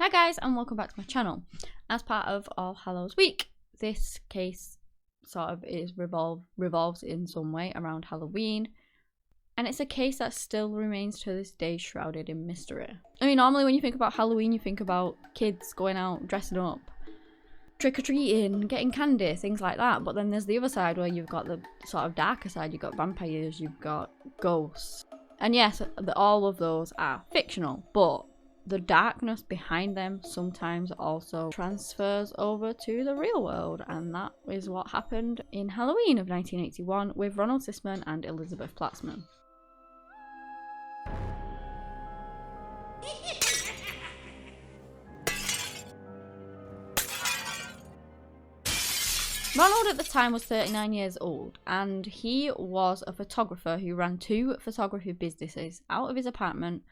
Hi guys, and welcome back to my channel. As part of All Hallows week, this case sort of revolves in some way around Halloween, and it's a case that still remains to this day shrouded in mystery. I mean, normally when you think about Halloween, you think about kids going out, dressing up, trick-or-treating, getting candy, things like that, but then there's the other side where you've got the sort of darker side. You've got vampires, you've got ghosts, and yes, all of those are fictional, but the darkness behind them sometimes also transfers over to the real world, and that is what happened in Halloween of 1981 with Ronald Sisman and Elizabeth Platzman. Ronald at the time was 39 years old, and he was a photographer who ran two photography businesses out of his apartment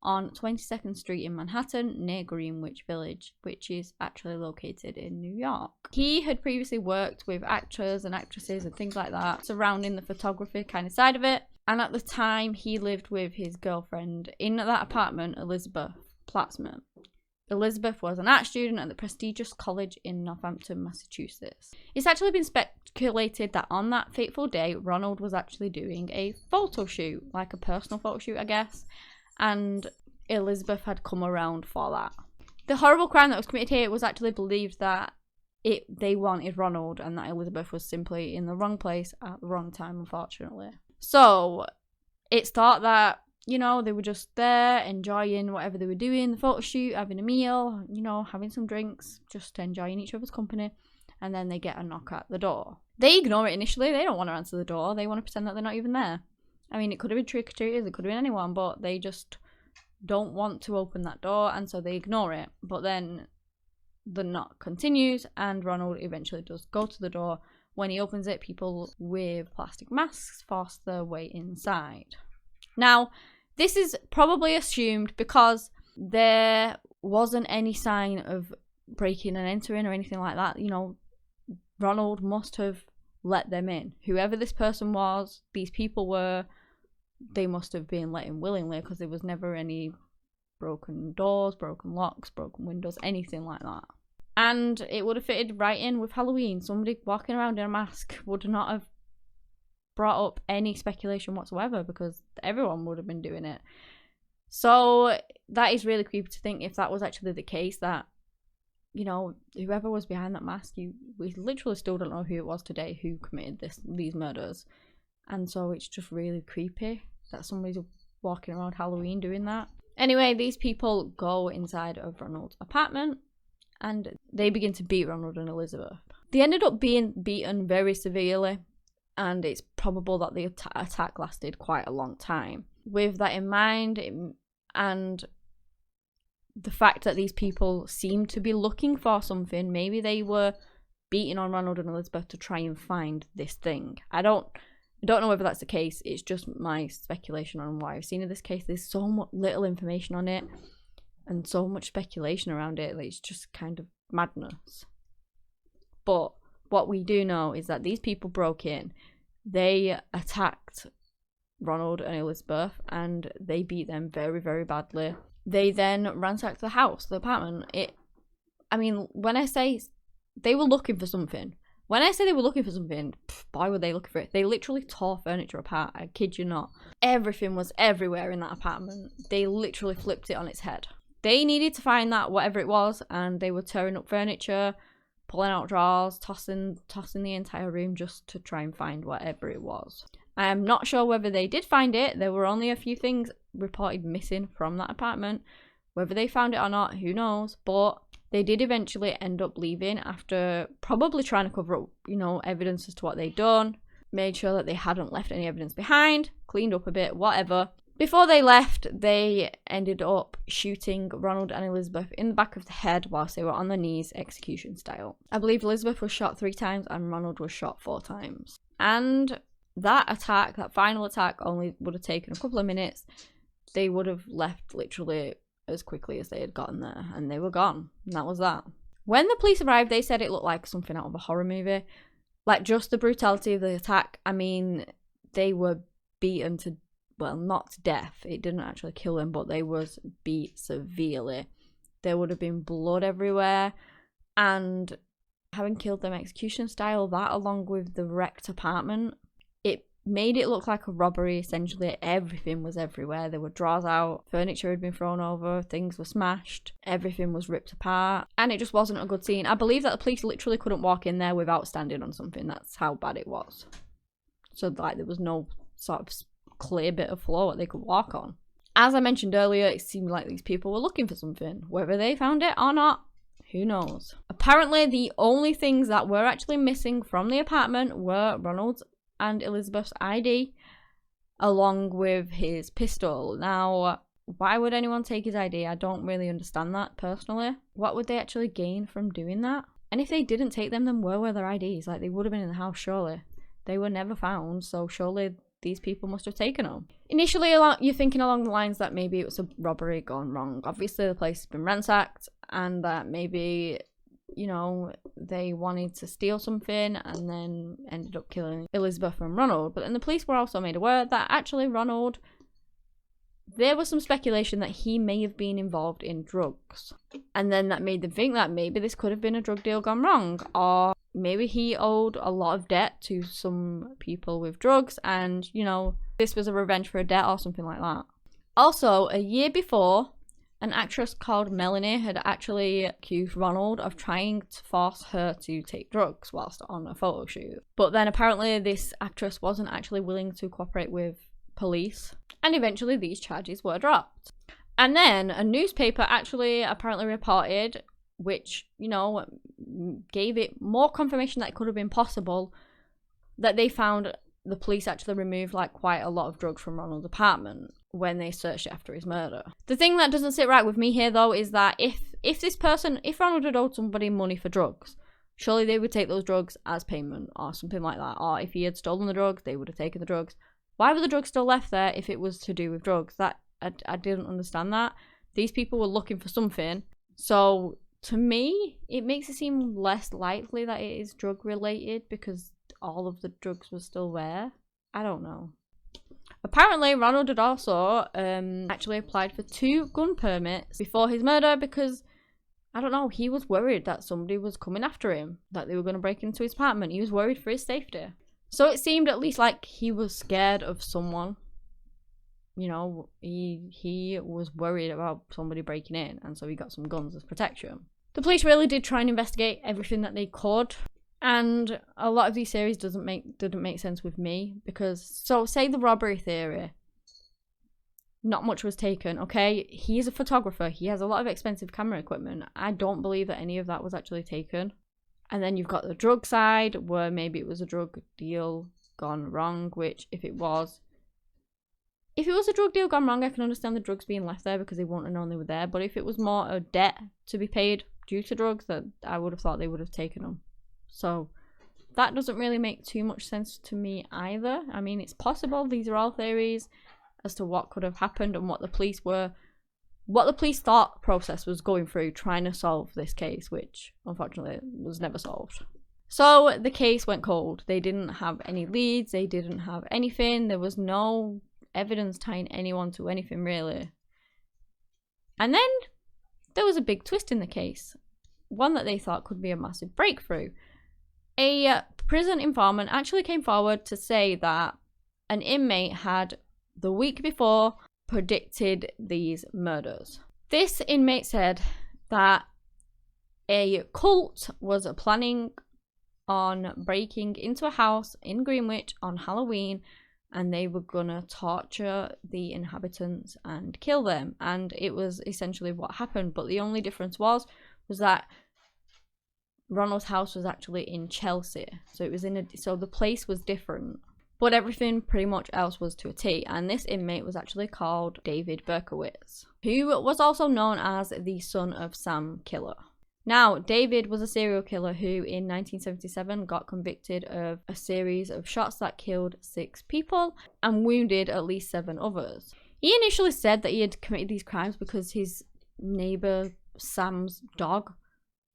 on 22nd Street in Manhattan near Greenwich Village, which is actually located in New York. He had previously worked with actors and actresses and things like that surrounding the photography kind of side of it, and at the time he lived with his girlfriend in that apartment, Elizabeth Platzman. Elizabeth was an art student at the prestigious college in Northampton, Massachusetts. It's actually been speculated that on that fateful day, Ronald was actually doing a photo shoot, like a personal photo shoot, I guess, and Elizabeth had come around for that. The horrible crime that was committed here was actually believed that they wanted Ronald, and that Elizabeth was simply in the wrong place at the wrong time, unfortunately. So it's thought that, you know, they were just there enjoying whatever they were doing, the photo shoot, having a meal, you know, having some drinks, just enjoying each other's company, and then they get a knock at the door. They ignore it initially. They don't want to answer the door. They want to pretend that they're not even there. I mean, it could have been trick-or-treaters, it could have been anyone, but they just don't want to open that door, and so they ignore it. But then the knock continues, and Ronald eventually does go to the door. When he opens it, people with plastic masks force their way inside. Now, this is probably assumed because there wasn't any sign of breaking and entering or anything like that. You know, Ronald must have let them in. Whoever this person was, these people were, they must have been let in willingly, because there was never any broken doors, broken locks, broken windows, anything like that. And it would have fitted right in with Halloween. Somebody walking around in a mask would not have brought up any speculation whatsoever, because everyone would have been doing it. So that is really creepy to think, if that was actually the case, that, you know, whoever was behind that mask, we literally still don't know who it was today who committed these murders. And so it's just really creepy that somebody's walking around Halloween doing that. Anyway, these people go inside of Ronald's apartment and they begin to beat Ronald and Elizabeth. They ended up being beaten very severely, and it's probable that the attack lasted quite a long time. With that in mind, and the fact that these people seemed to be looking for something, maybe they were beating on Ronald and Elizabeth to try and find this thing. I don't know whether that's the case. It's just my speculation on what I've seen of this case. There's so much little information on it and so much speculation around it that it's just kind of madness. But what we do know is that these people broke in, they attacked Ronald and Elizabeth, and they beat them very, very badly. They then ransacked the house, the apartment. I mean, when I say they were looking for something, when I say they were looking for something, boy, were they looking for it. They literally tore furniture apart, I kid you not. Everything was everywhere in that apartment. They literally flipped it on its head. They needed to find that, whatever it was, and they were tearing up furniture, pulling out drawers, tossing the entire room just to try and find whatever it was. I am not sure whether they did find it. There were only a few things reported missing from that apartment. Whether they found it or not, who knows, but they did eventually end up leaving after probably trying to cover up, you know, evidence as to what they'd done, made sure that they hadn't left any evidence behind, cleaned up a bit, whatever. Before they left, they ended up shooting Ronald and Elizabeth in the back of the head whilst they were on their knees, execution style. I believe Elizabeth was shot 3 times and Ronald was shot 4 times. And that attack, that final attack, only would have taken a couple of minutes. They would have left literally as quickly as they had gotten there, and they were gone, and that was that. When the police arrived, they said it looked like something out of a horror movie. Like, just the brutality of the attack. I mean, they were beaten to, well, not to death. It didn't actually kill them, but they was beat severely. there would have been blood everywhere, and having killed them execution style, that along with the wrecked apartment, it made it look like a robbery. Essentially everything was everywhere. There were drawers out, furniture had been thrown over, things were smashed, everything was ripped apart, and it just wasn't a good scene. I believe that the police literally couldn't walk in there without standing on something. That's how bad it was. So like there was no sort of clear bit of floor that they could walk on. As I mentioned earlier, it seemed like these people were looking for something. Whether they found it or not, who knows? Apparently the only things that were actually missing from the apartment were Ronald and Elizabeth's ID, along with his pistol. Now, why would anyone take his ID? I don't really understand that personally. What would they actually gain from doing that? And if they didn't take them, then where were their IDs? Like, they would have been in the house, surely. They were never found, so surely these people must have taken them. Initially, you're thinking along the lines that maybe it was a robbery gone wrong. Obviously, the place has been ransacked, and that maybe, you know, they wanted to steal something and then ended up killing Elizabeth and Ronald. But then the police were also made aware that actually Ronald, there was some speculation that he may have been involved in drugs. And then that made them think that maybe this could have been a drug deal gone wrong, or maybe he owed a lot of debt to some people with drugs, and, you know, this was a revenge for a debt or something like that. Also, a year before, an actress called Melanie had actually accused Ronald of trying to force her to take drugs whilst on a photo shoot. But then apparently this actress wasn't actually willing to cooperate with police, and eventually these charges were dropped. And then a newspaper actually apparently reported, which, you know, gave it more confirmation that it could have been possible, that they found the police actually removed like quite a lot of drugs from Ronald's apartment when they searched it after his murder. The thing that doesn't sit right with me here though is that if Ronald had owed somebody money for drugs, surely they would take those drugs as payment or something like that. Or if he had stolen the drugs, they would have taken the drugs. Why were the drugs still left there if it was to do with drugs? That I didn't understand that. These people were looking for something. So to me, it makes it seem less likely that it is drug related because all of the drugs were still there. I don't know. Apparently, Ronald had also actually applied for 2 gun permits before his murder because, I don't know, he was worried that somebody was coming after him, that they were going to break into his apartment. He was worried for his safety. So it seemed at least like he was scared of someone. You know, he was worried about somebody breaking in, and so he got some guns as protection. The police really did try and investigate everything that they could, and a lot of these theories didn't make sense with me because, so say the robbery theory, not much was taken, okay? He's a photographer, he has a lot of expensive camera equipment. I don't believe that any of that was actually taken. And then you've got the drug side where maybe it was a drug deal gone wrong, which if it was a drug deal gone wrong, I can understand the drugs being left there because they wouldn't have known they were there. But if it was more a debt to be paid due to drugs, that I would have thought they would have taken them. So that doesn't really make too much sense to me either. I mean, it's possible. These are all theories as to what could have happened and what the police thought process was going through trying to solve this case, which unfortunately was never solved. So the case went cold. They didn't have any leads. They didn't have anything. There was no evidence tying anyone to anything really. And then there was a big twist in the case, one that they thought could be a massive breakthrough. A prison informant actually came forward to say that an inmate had the week before predicted these murders. This inmate said that a cult was planning on breaking into a house in Greenwich on Halloween, and they were gonna torture the inhabitants and kill them, and it was essentially what happened. But the only difference was that Ronald's house was actually in Chelsea, so it was so the place was different, but everything pretty much else was to a T. And this inmate was actually called David Berkowitz, who was also known as the son of Sam Killer. Now, David was a serial killer who in 1977 got convicted of a series of shots that killed 6 people and wounded at least 7 others. He initially said that he had committed these crimes because his neighbor Sam's dog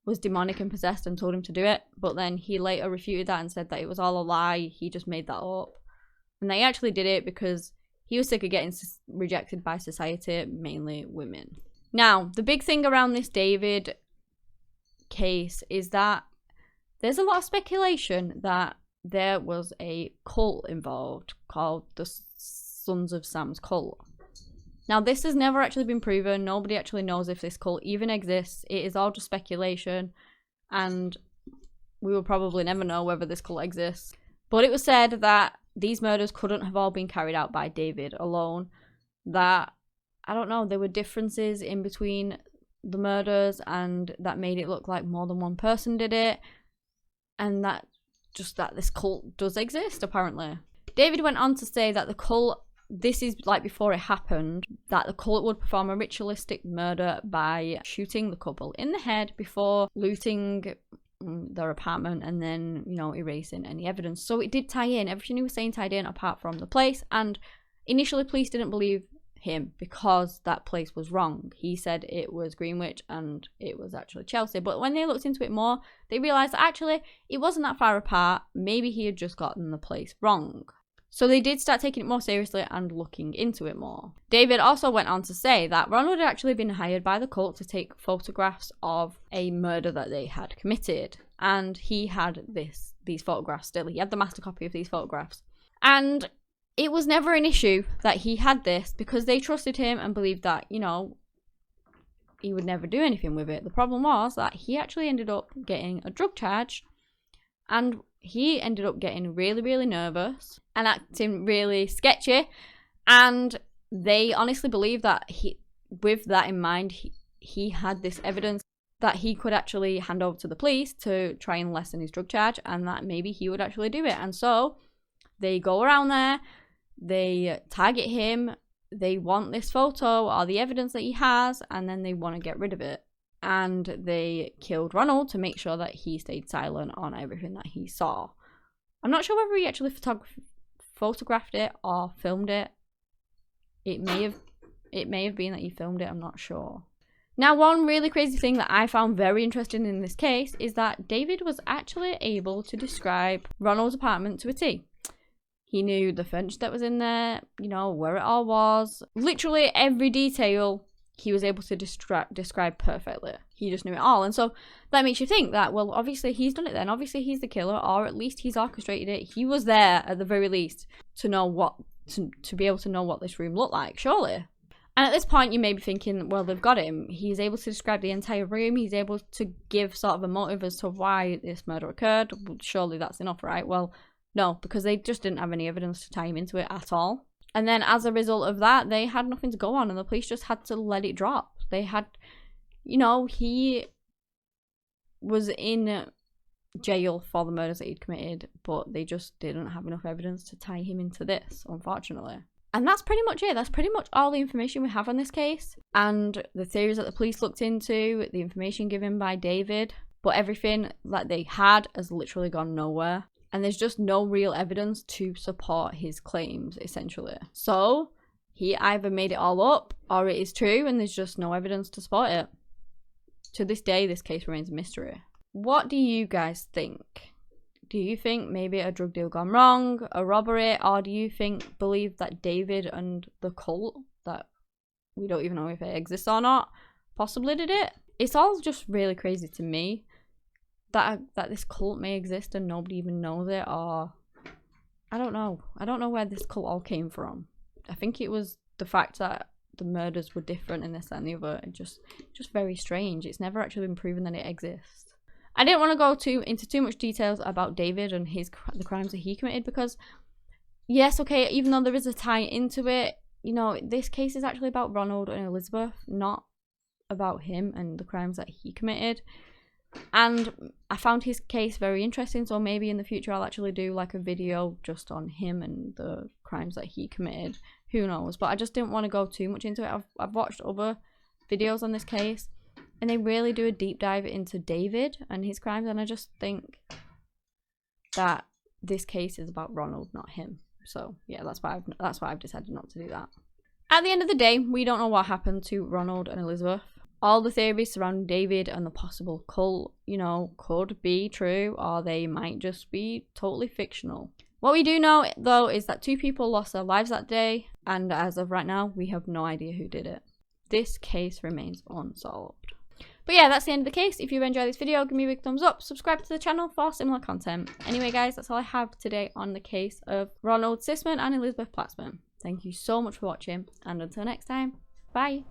was demonic and possessed and told him to do it, but then he later refuted that and said that it was all a lie, he just made that up. And they actually did it because he was sick of getting rejected by society, mainly women. Now, the big thing around this David case is that there's a lot of speculation that there was a cult involved called the Sons of Sam's cult. Now, this has never actually been proven. Nobody actually knows if this cult even exists. It is all just speculation, and we will probably never know whether this cult exists. But it was said that these murders couldn't have all been carried out by David alone. That, I don't know, there were differences in between the murders, and that made it look like more than one person did it. And that this cult does exist, apparently. David went on to say that the cult, this is like before it happened, that the cult would perform a ritualistic murder by shooting the couple in the head before looting their apartment and then, you know, erasing any evidence. So it did tie in. Everything he was saying tied in apart from the place. And initially police didn't believe him because that place was wrong. He said it was Greenwich and it was actually Chelsea. But when they looked into it more, they realised that actually it wasn't that far apart. Maybe he had just gotten the place wrong. So they did start taking it more seriously and looking into it more. David also went on to say that Ronald had actually been hired by the cult to take photographs of a murder that they had committed. And he had these photographs still. He had the master copy of these photographs. And it was never an issue that he had this because they trusted him and believed that, you know, he would never do anything with it. The problem was that he actually ended up getting a drug charge, and he ended up getting really, really nervous and acting really sketchy. And they honestly believed that with that in mind, he had this evidence that he could actually hand over to the police to try and lessen his drug charge, and that maybe he would actually do it. And so they go around there, they target him, they want this photo or the evidence that he has, and then they want to get rid of it. And they killed Ronald to make sure that he stayed silent on everything that he saw. I'm not sure whether he actually photographed it or filmed it. It may have been that he filmed it, I'm not sure. Now, one really crazy thing that I found very interesting in this case is that David was actually able to describe Ronald's apartment to a T. He knew the furniture that was in there, you know, where it all was. Literally every detail he was able to describe perfectly. He just knew it all. And so that makes you think that, well, obviously he's done it then. Obviously he's the killer, or at least he's orchestrated it. He was there at the very least to know what, to be able to know what this room looked like, surely. And at this point you may be thinking, well, they've got him. He's able to describe the entire room. He's able to give sort of a motive as to why this murder occurred. Surely that's enough, right? Well, no, because they just didn't have any evidence to tie him into it at all. And then as a result of that, they had nothing to go on, and the police just had to let it drop. They had, you know, he was in jail for the murders that he'd committed, but they just didn't have enough evidence to tie him into this, unfortunately. And that's pretty much it. That's pretty much all the information we have on this case. And the theories that the police looked into, the information given by David, but everything that they had has literally gone nowhere. And there's just no real evidence to support his claims, essentially. So he either made it all up or it is true and there's just no evidence to support it. To this day, this case remains a mystery. What do you guys think? Do you think maybe a drug deal gone wrong, a robbery, or do you believe that David and the cult, that we don't even know if it exists or not, possibly did it? It's all just really crazy to me. That this cult may exist and nobody even knows it, or I don't know. I don't know where this cult all came from. I think it was the fact that the murders were different in this and the other. Just very strange. It's never actually been proven that it exists. I didn't want to go into too much details about David and the crimes that he committed because, yes, okay, even though there is a tie into it, you know, this case is actually about Ronald and Elizabeth, not about him and the crimes that he committed. And I found his case very interesting, so maybe in the future I'll actually do like a video just on him and the crimes that he committed. Who knows? But I just didn't want to go too much into it. I've watched other videos on this case and they really do a deep dive into David and his crimes, and I just think that this case is about Ronald, not him. So yeah, that's why I've decided not to do that. At the end of the day, we don't know what happened to Ronald and Elizabeth. All the theories surrounding David and the possible cult, you know, could be true, or they might just be totally fictional. What we do know, though, is that 2 people lost their lives that day, and as of right now, we have no idea who did it. this case remains unsolved. But yeah, that's the end of the case. If you enjoyed this video, give me a big thumbs up. Subscribe to the channel for similar content. Anyway, guys, that's all I have today on the case of Ronald Sisman and Elizabeth Platzman. Thank you so much for watching, and until next time, bye.